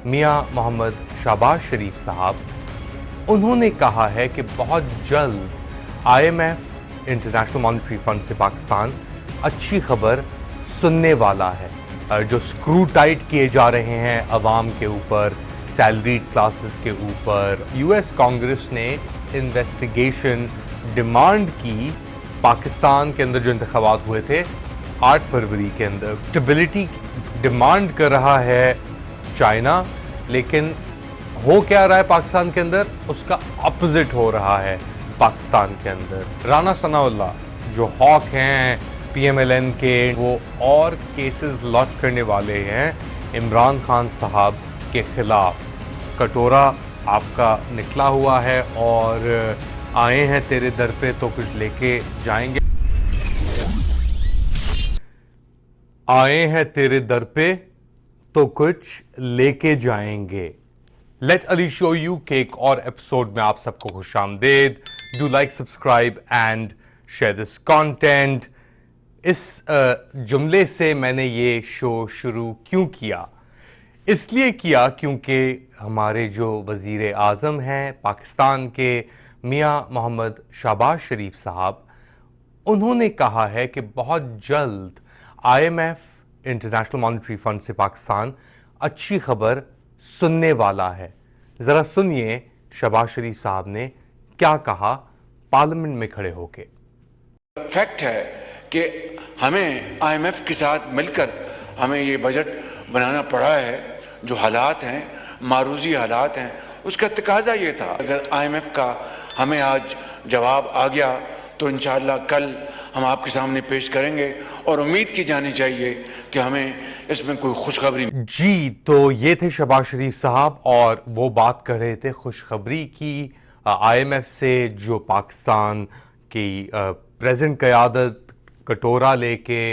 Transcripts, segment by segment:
मियां मोहम्मद शहबाज शरीफ साहब, उन्होंने कहा है कि बहुत जल्द IMF इंटरनेशनल मॉनेटरी फंड से पाकिस्तान अच्छी खबर सुनने वाला है। जो स्क्रू टाइट किए जा रहे हैं अवाम के ऊपर, सैलरीड क्लासेस के ऊपर, US कांग्रेस ने इन्वेस्टिगेशन डिमांड की पाकिस्तान के अंदर जो इंतखाबात हुए थे 8 फरवरी के अंदर। स्टेबिलिटी डिमांड कर रहा है चाइना, लेकिन हो क्या रहा है पाकिस्तान के अंदर, उसका अपोजिट हो रहा है पाकिस्तान के अंदर। राना सनाउल्लाह जो हॉक हैं PMLN के, वो और केसेस लॉन्च करने वाले हैं इमरान खान साहब के खिलाफ। कटोरा आपका निकला हुआ है और आए हैं तेरे दर पे तो कुछ लेके जाएंगे। आए हैं तेरे दर पे तो कुछ लेके जाएंगे। लेट अली शो यू के एक और एपिसोड में आप सबको खुशामदीद। Do like, subscribe and share this content. इस जुमले से मैंने ये शो शुरू क्यों किया? इसलिए किया क्योंकि हमारे जो वजीर आज़म हैं पाकिस्तान के, मियां मोहम्मद शहबाज शरीफ साहब, उन्होंने कहा है कि बहुत जल्द IMF इंटरनेशनल मॉनेटरी फंड से पाकिस्तान अच्छी खबर सुनने वाला है। जरा सुनिए शहबाज शरीफ साहब ने क्या कहा पार्लियामेंट में खड़े होके। फैक्ट है कि हमें IMF के साथ मिलकर हमें ये बजट बनाना पड़ा है। जो हालात हैं, मारूजी हालात हैं, उसका तकाजा ये था। अगर IMF का हमें आज जवाब आ गया तो इंशाअल्लाह कल हम आपके सामने पेश करेंगे और उम्मीद की जानी चाहिए कि हमें इसमें कोई खुशखबरी। जी, तो ये थे शहबाज शरीफ साहब और वो बात कर रहे थे खुशखबरी की। IMF से जो पाकिस्तान की प्रेजेंट क़यादत कटोरा लेके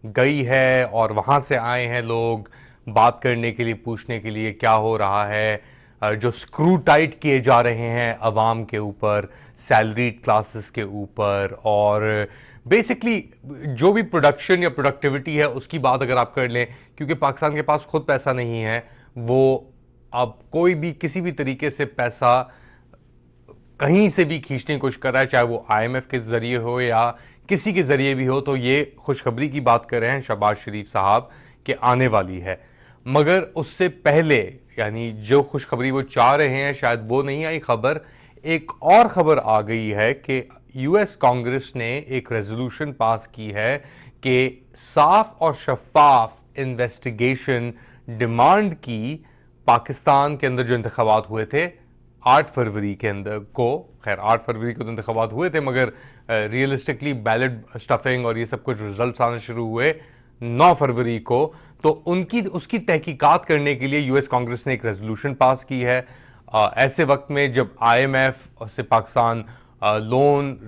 गई है और वहाँ से आए हैं लोग बात करने के लिए, पूछने के लिए क्या हो रहा है। जो स्क्रू टाइट किए जा रहे हैं अवाम के ऊपर, सैलरीड क्लासेस के ऊपर, और बेसिकली जो भी प्रोडक्शन या प्रोडक्टिविटी है उसकी बात अगर आप कर लें, क्योंकि पाकिस्तान के पास खुद पैसा नहीं है, वो अब कोई भी किसी भी तरीके से पैसा कहीं से भी खींचने की कोशिश कर रहा है, चाहे वो IMF के जरिए हो या किसी के जरिए भी हो। तो ये खुशखबरी की बात कर रहे हैं शहबाज शरीफ साहब के आने वाली है। मगर उससे पहले, यानी जो खुशखबरी वो चाह रहे हैं शायद वो नहीं आई खबर, एक और खबर आ गई है कि US कांग्रेस ने एक रेजोल्यूशन पास की है कि साफ और शफाफ इन्वेस्टिगेशन डिमांड की पाकिस्तान के अंदर जो इंतखाबात हुए थे 8 फरवरी के अंदर को। खैर 8 फरवरी को तो इंतखाबात हुए थे, मगर रियलिस्टिकली बैलेट स्टफिंग और ये सब कुछ रिजल्ट आने शुरू हुए 9 फरवरी को। तो उसकी तहकीकात करने के लिए US कांग्रेस ने एक रेजोल्यूशन पास की है। ऐसे वक्त में जब IMF से पाकिस्तान लोन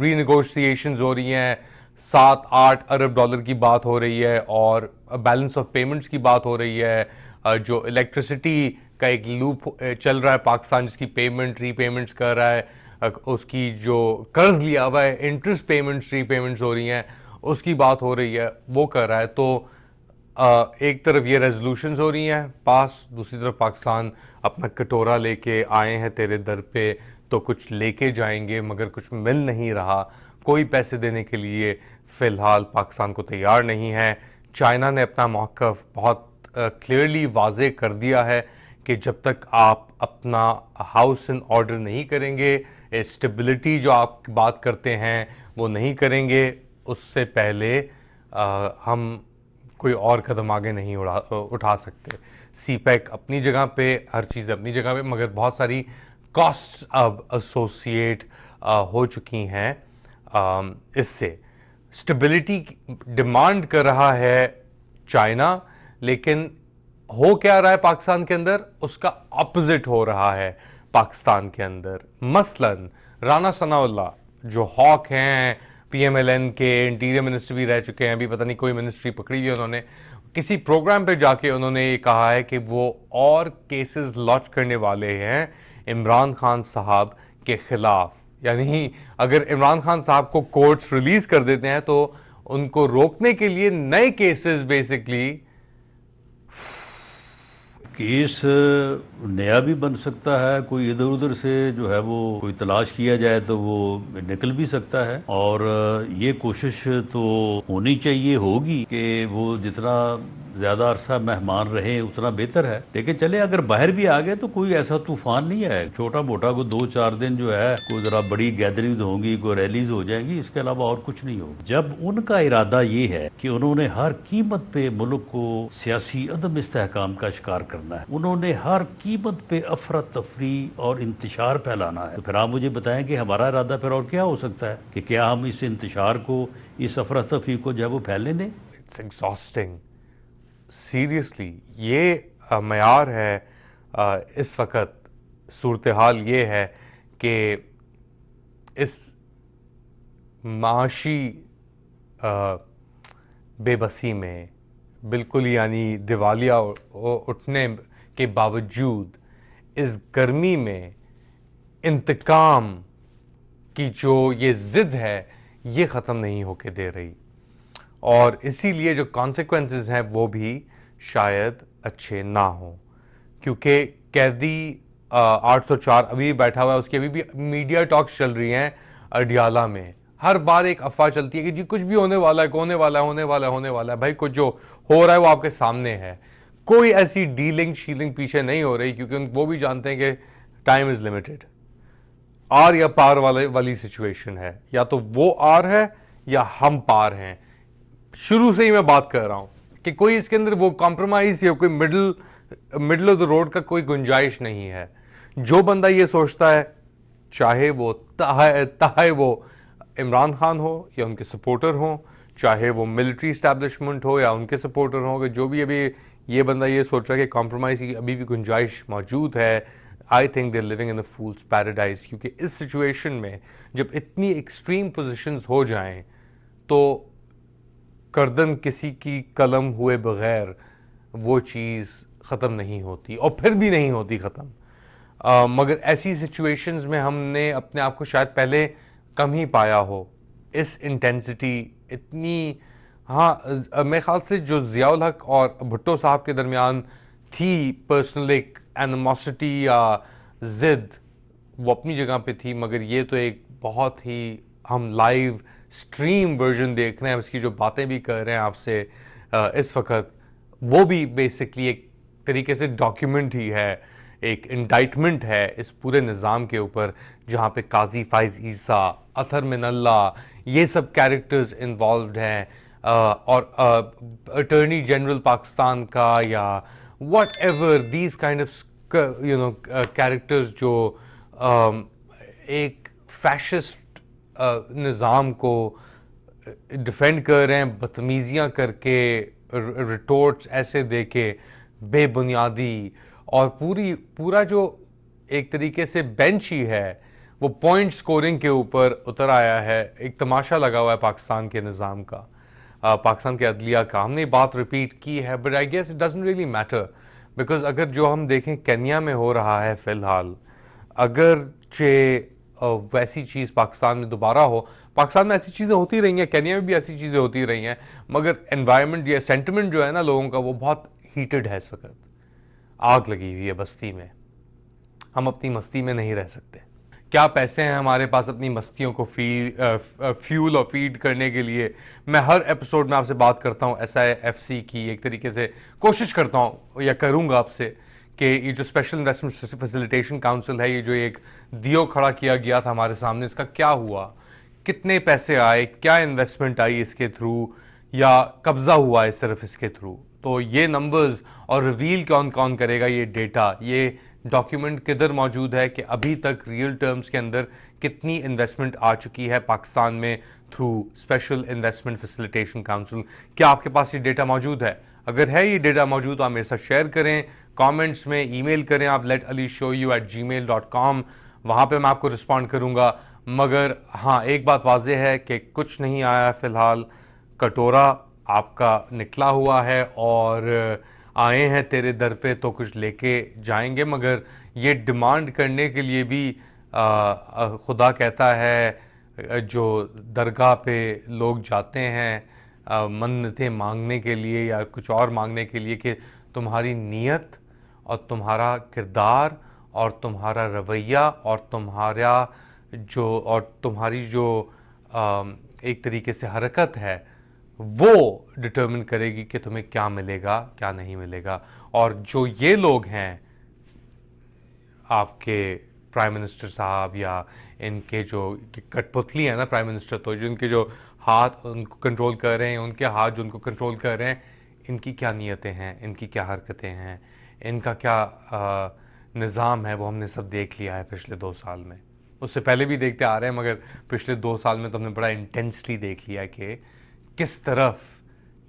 रीनेगोशिएशंस हो रही हैं, 7-8 अरब डॉलर की बात हो रही है और बैलेंस ऑफ पेमेंट्स की बात हो रही है। जो इलेक्ट्रिसिटी का एक लूप चल रहा है पाकिस्तान, जिसकी पेमेंट रीपेमेंट्स कर रहा है, उसकी जो कर्ज लिया हुआ है इंटरेस्ट पेमेंट्स रीपेमेंट्स हो रही हैं, उसकी बात हो रही है, वो कर रहा है। तो एक तरफ ये रेजोल्यूशंस हो रही हैं पास, दूसरी तरफ पाकिस्तान अपना कटोरा लेके आए हैं तेरे दर पे तो कुछ लेके जाएंगे, मगर कुछ मिल नहीं रहा। कोई पैसे देने के लिए फ़िलहाल पाकिस्तान को तैयार नहीं है। चाइना ने अपना मौक़िफ़ बहुत क्लियरली वाज़े कर दिया है कि जब तक आप अपना हाउस इन ऑर्डर नहीं करेंगे, स्टेबिलिटी जो आप बात करते हैं वो नहीं करेंगे, उससे पहले हम कोई और कदम आगे नहीं उठा सकते। CPEC अपनी जगह पे, हर चीज़ अपनी जगह पे, मगर बहुत सारी कॉस्ट्स अब एसोसिएट हो चुकी हैं इससे। स्टेबिलिटी डिमांड कर रहा है चाइना, लेकिन हो क्या रहा है पाकिस्तान के अंदर, उसका अपोजिट हो रहा है पाकिस्तान के अंदर। मसलन राना सनाउल्लाह जो हॉक हैं PMLN के, इंटीरियर मिनिस्टर भी रह चुके हैं, अभी पता नहीं कोई मिनिस्ट्री पकड़ी हुई है उन्होंने, किसी प्रोग्राम पे जाके उन्होंने ये कहा है कि वो और केसेस लॉन्च करने वाले हैं इमरान खान साहब के खिलाफ। यानी अगर इमरान खान साहब को कोर्ट्स रिलीज कर देते हैं तो उनको रोकने के लिए नए केसेस बेसिकली केस नया भी बन सकता है, कोई इधर उधर से जो है वो कोई तलाश किया जाए तो वो निकल भी सकता है। और ये कोशिश तो होनी चाहिए, होगी कि वो जितना ज्यादा अरसा मेहमान रहे उतना बेहतर है। लेकिन चले अगर बाहर भी आ गए तो कोई ऐसा तूफान नहीं है, छोटा मोटा कोई 2-4 दिन जो है कोई जरा बड़ी गैदरिंग होंगी, कोई रैलीज हो जाएंगी, इसके अलावा और कुछ नहीं होगा। जब उनका इरादा ये है कि उन्होंने हर कीमत पे मुल्क को सियासी अदम इस्तेहकाम का शिकार करना है, उन्होंने हर कीमत पे अफरा तफरी और इंतशार फैलाना है, तो फिर आप मुझे बताएं कि हमारा इरादा फिर और क्या हो सकता है कि क्या हम इस इंतशार को, इस अफरा तफरी को जो है वो फैलने दें? इट्स एग्जॉस्टिंग, सीरियसली ये मयार है। इस वक्त सूरत हाल ये है कि इस माशी बेबसी में बिल्कुल यानी दिवालिया उठने के बावजूद इस गर्मी में इंतकाम की जो ये जिद है ये ख़त्म नहीं होके दे रही, और इसीलिए जो कॉन्सिक्वेंसेस हैं वो भी शायद अच्छे ना हों, क्योंकि कैदी 804 अभी बैठा हुआ है, उसकी अभी भी मीडिया टॉक्स चल रही हैं अडियाला में। हर बार एक अफवाह चलती है कि जी कुछ भी होने वाला है, होने वाला है, होने वाला है, होने वाला है। भाई कुछ जो हो रहा है वो आपके सामने है, कोई ऐसी डीलिंग शीलिंग पीछे नहीं हो रही, क्योंकि वो भी जानते हैं कि टाइम इज लिमिटेड। आर या पार वाली सिचुएशन है, या तो वो आर है या हम पार हैं। शुरू से ही मैं बात कर रहा हूं कि कोई इसके अंदर वो कॉम्प्रोमाइज या कोई मिडल ऑफ द रोड का कोई गुंजाइश नहीं है। जो बंदा ये सोचता है, चाहे वो इमरान खान हो या उनके सपोर्टर हो, चाहे वो मिलिट्री इस्टेब्लिशमेंट हो या उनके सपोर्टर हो, कि जो भी अभी ये बंदा ये सोच रहा है कि कॉम्प्रोमाइज की अभी भी गुंजाइश मौजूद है, I think they are living in the fool's paradise. क्योंकि इस सिचुएशन में जब इतनी एक्सट्रीम पोजिशंस हो जाएं तो गर्दन किसी की कलम हुए बगैर वो चीज़ ख़त्म नहीं होती, और फिर भी नहीं होती ख़त्म। मगर ऐसी सिचुएशंस में हमने अपने आप को शायद पहले कम ही पाया हो, इस इंटेंसिटी इतनी। हाँ, मेरे ख्याल से जो ज़ियाउल हक और भुट्टो साहब के दरमियान थी पर्सनल एक एनिमोसिटी या ज़िद, वो अपनी जगह पे थी, मगर ये तो एक बहुत ही हम लाइव स्ट्रीम वर्जन देख रहे हैं, इसकी जो बातें भी कर रहे हैं आपसे इस वक्त, वो भी बेसिकली एक तरीके से डॉक्यूमेंट ही है, एक इंडाइटमेंट है इस पूरे निज़ाम के ऊपर, जहाँ पे काजी फाइज ईसा, अथर मिनल्ला, ये सब कैरेक्टर्स इन्वॉल्व हैं, और अटॉर्नी जनरल पाकिस्तान का या what ever these kind of characters जो एक फैशिस्ट निज़ाम को डिफेंड कर रहे हैं, बदतमीजियाँ करके, रिटोर्ट्स ऐसे देके बेबुनियादी, और पूरा जो एक तरीके से बेंच ही है वो पॉइंट स्कोरिंग के ऊपर उतर आया है। एक तमाशा लगा हुआ है पाकिस्तान के निज़ाम का, पाकिस्तान के अदलिया का। हमने बात रिपीट की है, but I guess it doesn't really matter, because अगर जो हम देखें केन्या में हो रहा है फ़िलहाल, अगर वैसी चीज़ पाकिस्तान में दोबारा हो, पाकिस्तान में ऐसी चीज़ें होती रही हैं, केन्या में भी ऐसी चीज़ें होती रही हैं, मगर एनवायरनमेंट या सेंटिमेंट जो है ना लोगों का, वो बहुत हीटेड है इस वक्त। आग लगी हुई है बस्ती में, हम अपनी मस्ती में नहीं रह सकते। क्या पैसे हैं हमारे पास अपनी मस्तियों को फ्यूल और फीड करने के लिए? मैं हर एपिसोड में आपसे बात करता हूँ SIFC की, एक तरीके से कोशिश करता हूँ या करूँगा आपसे कि ये जो स्पेशल इन्वेस्टमेंट फैसिलिटेशन काउंसिल है, ये जो एक दियो खड़ा किया गया था हमारे सामने, इसका क्या हुआ, कितने पैसे आए, क्या इन्वेस्टमेंट आई इसके थ्रू, या कब्जा हुआ है सिर्फ इसके थ्रू, तो ये नंबर्स और रिवील कौन कौन करेगा ये डेटा, ये डॉक्यूमेंट किधर मौजूद है कि अभी तक रियल टर्म्स के अंदर कितनी इन्वेस्टमेंट आ चुकी है पाकिस्तान में through special investment facilitation council. क्या आपके पास ये डेटा मौजूद है? अगर है ये डेटा मौजूद तो आप मेरे साथ शेयर करें, कमेंट्स में ईमेल करें आप letalishowyou@gmail.com, वहाँ पे मैं आपको रिस्पॉन्ड करूँगा। मगर हाँ, एक बात वाज़ेह है कि कुछ नहीं आया फ़िलहाल, कटोरा आपका निकला हुआ है और आए हैं तेरे दर पे तो कुछ लेके जाएंगे, मगर ये डिमांड करने के लिए भी खुदा कहता है जो दरगाह पे लोग जाते हैं मन्नतें मांगने के लिए या कुछ और मांगने के लिए, कि तुम्हारी नीयत और तुम्हारा किरदार और तुम्हारा रवैया और तुम्हारी जो एक तरीके से हरकत है वो डिटर्मिन करेगी कि तुम्हें क्या मिलेगा क्या नहीं मिलेगा। और जो ये लोग हैं आपके प्राइम मिनिस्टर साहब या इनके जो कठपुतली है ना प्राइम मिनिस्टर, तो जो इनके जो हाथ उनको कंट्रोल कर रहे हैं, उनके हाथ जो उनको कंट्रोल कर रहे हैं, इनकी क्या नीयतें हैं, इनकी क्या हरकतें हैं, इनका क्या निज़ाम है, वो हमने सब देख लिया है पिछले 2 साल में। उससे पहले भी देखते आ रहे हैं, मगर पिछले 2 साल में तो हमने बड़ा इंटेंसली देख लिया कि किस तरफ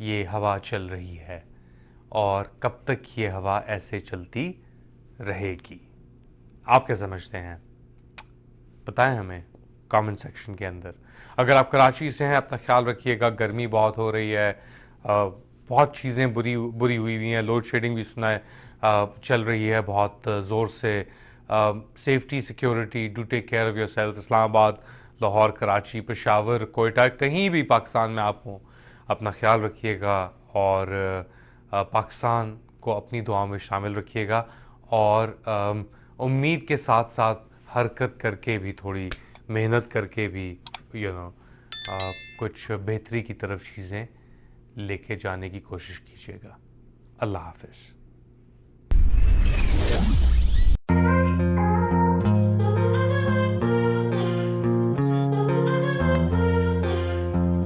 ये हवा चल रही है और कब तक ये हवा ऐसे चलती रहेगी। आप क्या समझते हैं? बताएं हमें कमेंट सेक्शन के अंदर। अगर आप कराची से हैं, अपना ख्याल रखिएगा। गर्मी बहुत हो रही है, बहुत चीज़ें बुरी हुई हैं। लोड शेडिंग भी सुना है चल रही है बहुत ज़ोर से। Safety security, do take care of yourself. Islamabad, Lahore, Karachi, Peshawar, Quetta, कहीं भी पाकिस्तान में आप हों, अपना ख्याल रखिएगा और पाकिस्तान को अपनी दुआ में शामिल रखिएगा। और उम्मीद के साथ साथ हरकत करके भी, थोड़ी मेहनत करके भी कुछ बेहतरी की तरफ चीज़ें लेके जाने की कोशिश कीजिएगा। अल्लाह हाफ़िज़।